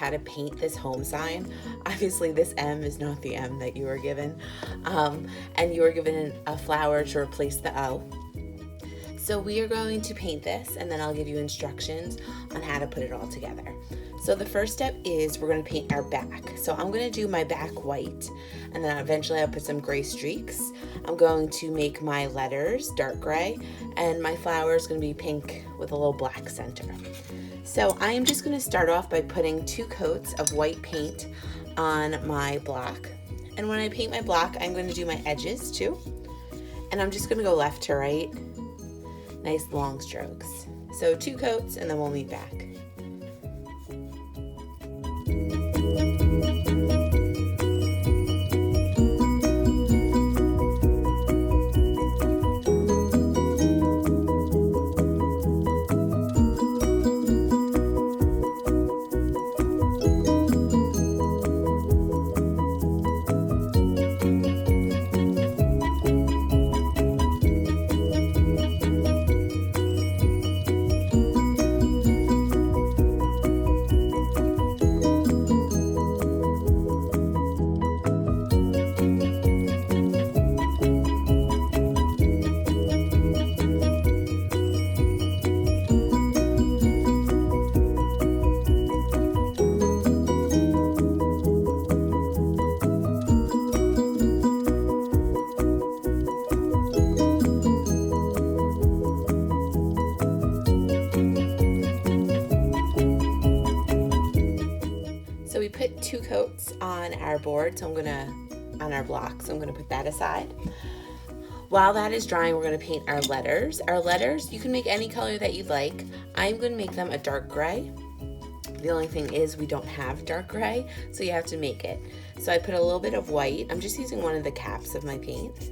how to paint this home sign. Obviously this M is not the M that you were given, and you were given a flower to replace the O. So we are going to paint this, and then I'll give you instructions on how to put it all together. So the first step is we're going to paint our back. So I'm going to do my back white, and then eventually I'll put some gray streaks. I'm going to make my letters dark gray, and my flower is going to be pink with a little black center. So I am just going to start off by putting 2 coats of white paint on my block. And when I paint my block, I'm going to do my edges too. And I'm just going to go left to right. Nice long strokes. So 2 coats, and then we'll meet back. We put 2 coats on our board, on our block, so I'm gonna put that aside. While that is drying, we're gonna paint our letters. Our letters, you can make any color that you'd like. I'm gonna make them a dark gray. The only thing is we don't have dark gray, so you have to make it. So I put a little bit of white. I'm just using one of the caps of my paint.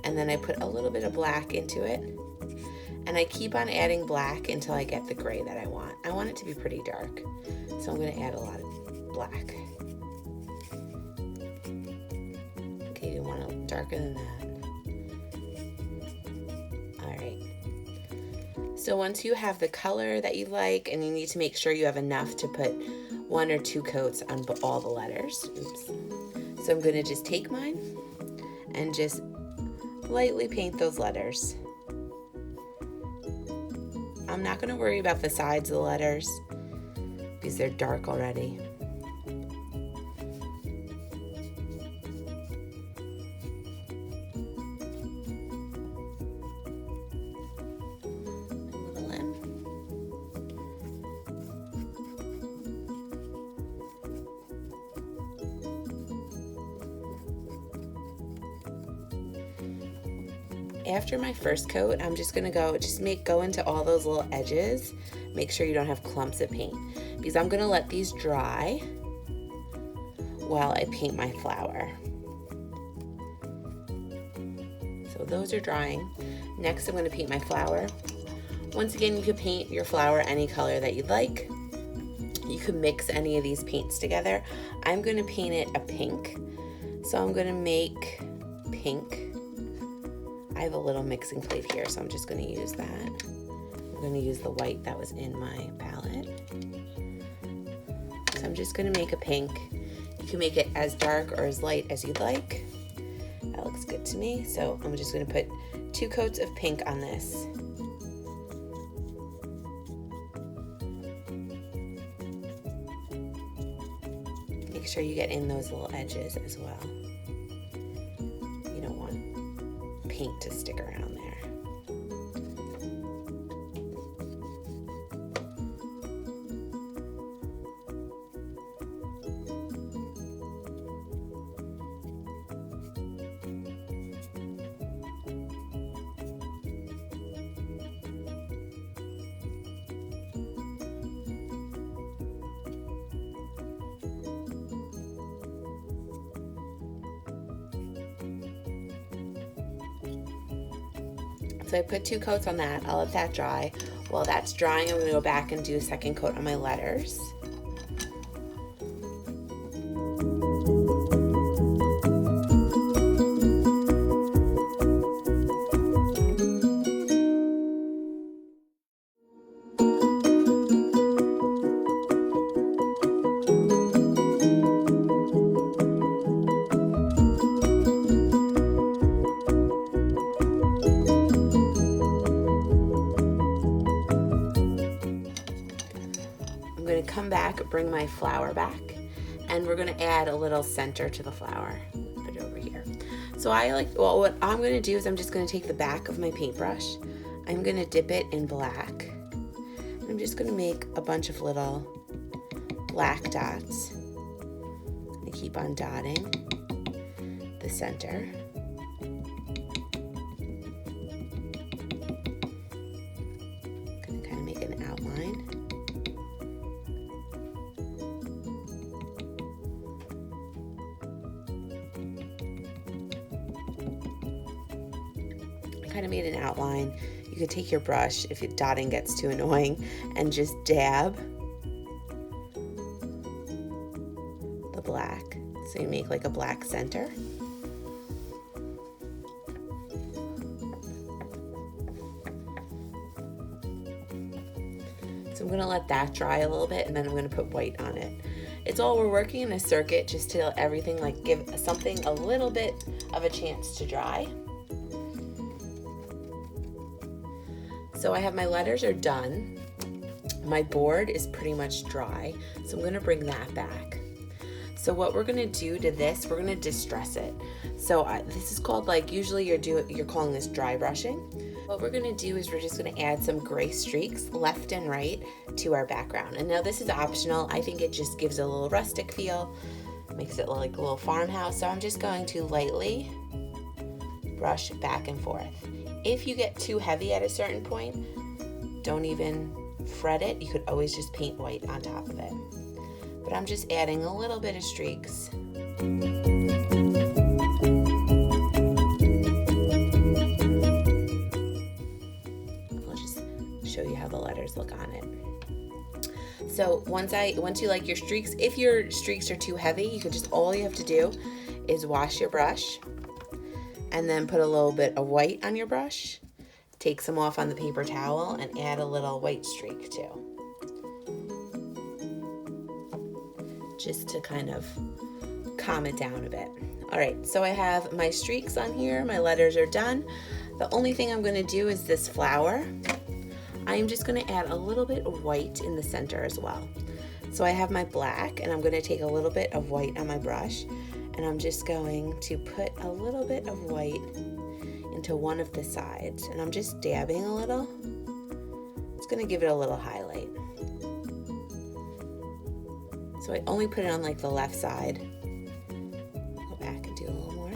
And then I put a little bit of black into it. And I keep on adding black until I get the gray that I want. I want it to be pretty dark, so I'm gonna add a lot of black. Okay, you want it darker than that. All right. So once you have the color that you like, and you need to make sure you have enough to put 1 or 2 coats on all the letters. Oops. So I'm gonna just take mine and just lightly paint those letters. I'm not gonna worry about the sides of the letters because they're dark already. After my first coat, I'm just gonna go into all those little edges. Make sure you don't have clumps of paint, because I'm gonna let these dry while I paint my flower. So those are drying. Next, I'm gonna paint my flower. Once again, you could paint your flower any color that you'd like. You could mix any of these paints together. I'm gonna paint it a pink. So I'm gonna make pink. I have a little mixing plate here, so I'm just going to use that. I'm going to use the white that was in my palette. So I'm just going to make a pink. You can make it as dark or as light as you'd like. That looks good to me. So I'm just going to put 2 coats of pink on this. Make sure you get in those little edges as well. You don't want paint to stick around there. So I put 2 coats on that. I'll let that dry. While that's drying, I'm gonna go back and do a second coat on my letters. bring my flower back, and we're gonna add a little center to the flower. Put it over here. So what I'm gonna do is I'm just gonna take the back of my paintbrush. I'm gonna dip it in black. I'm just gonna make a bunch of little black dots. I keep on dotting the center. Gonna kind of make an outline. I kind of made an outline. You could take your brush if your dotting gets too annoying and just dab the black. So you make like a black center. So I'm gonna let that dry a little bit, and then I'm gonna put white on it. It's all, we're working in a circuit just to let everything like give something a little bit of a chance to dry. So I have my letters are done. My board is pretty much dry, so I'm gonna bring that back. So what we're gonna do to this, we're gonna distress it. So this is called, like, usually you're calling this dry brushing. What we're gonna do is we're just gonna add some gray streaks left and right to our background. And now this is optional. I think it just gives a little rustic feel, makes it like a little farmhouse. So I'm just going to lightly brush back and forth. If you get too heavy at a certain point, don't even fret it. You could always just paint white on top of it. But I'm just adding a little bit of streaks. I'll just show you how the letters look on it. So once you like your streaks, if your streaks are too heavy, you could just, all you have to do is wash your brush and then put a little bit of white on your brush. Take some off on the paper towel and add a little white streak too. Just to kind of calm it down a bit. All right, so I have my streaks on here. My letters are done. The only thing I'm gonna do is this flower. I'm just gonna add a little bit of white in the center as well. So I have my black, and I'm gonna take a little bit of white on my brush, and I'm just going to put a little bit of white into one of the sides, and I'm just dabbing a little. It's gonna give it a little highlight. So I only put it on like the left side. Go back and do a little more.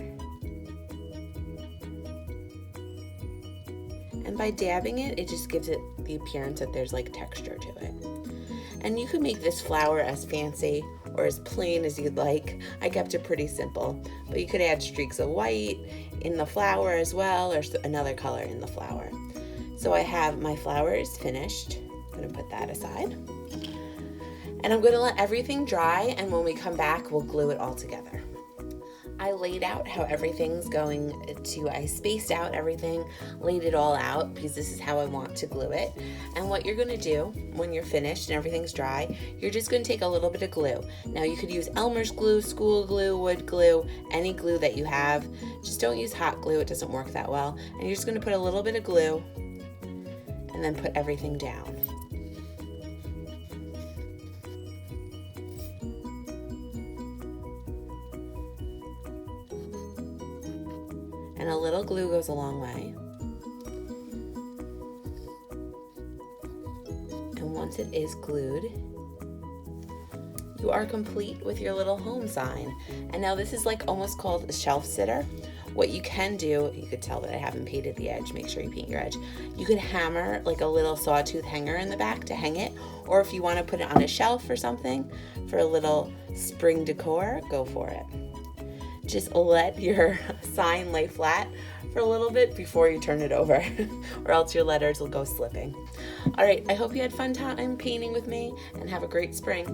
And by dabbing it, it just gives it the appearance that there's like texture to it. And you could make this flower as fancy or as plain as you'd like. I kept it pretty simple, but you could add streaks of white in the flower as well, or another color in the flower. So I have my flower is finished. I'm gonna put that aside. And I'm gonna let everything dry, and when we come back, we'll glue it all together. I laid out how everything's going to, I spaced out everything, laid it all out, because this is how I want to glue it. And what you're gonna do when you're finished and everything's dry, you're just gonna take a little bit of glue. Now you could use Elmer's glue, school glue, wood glue, any glue that you have. Just don't use hot glue, it doesn't work that well. And you're just gonna put a little bit of glue and then put everything down. And a little glue goes a long way. And once it is glued, you are complete with your little home sign. And now this is like almost called a shelf sitter. What you can do, you could tell that I haven't painted the edge, make sure you paint your edge. You could hammer like a little sawtooth hanger in the back to hang it, or if you want to put it on a shelf or something for a little spring decor, go for it. Just let your sign lay flat for a little bit before you turn it over, or else your letters will go slipping. All right, I hope you had fun time painting with me, and have a great spring.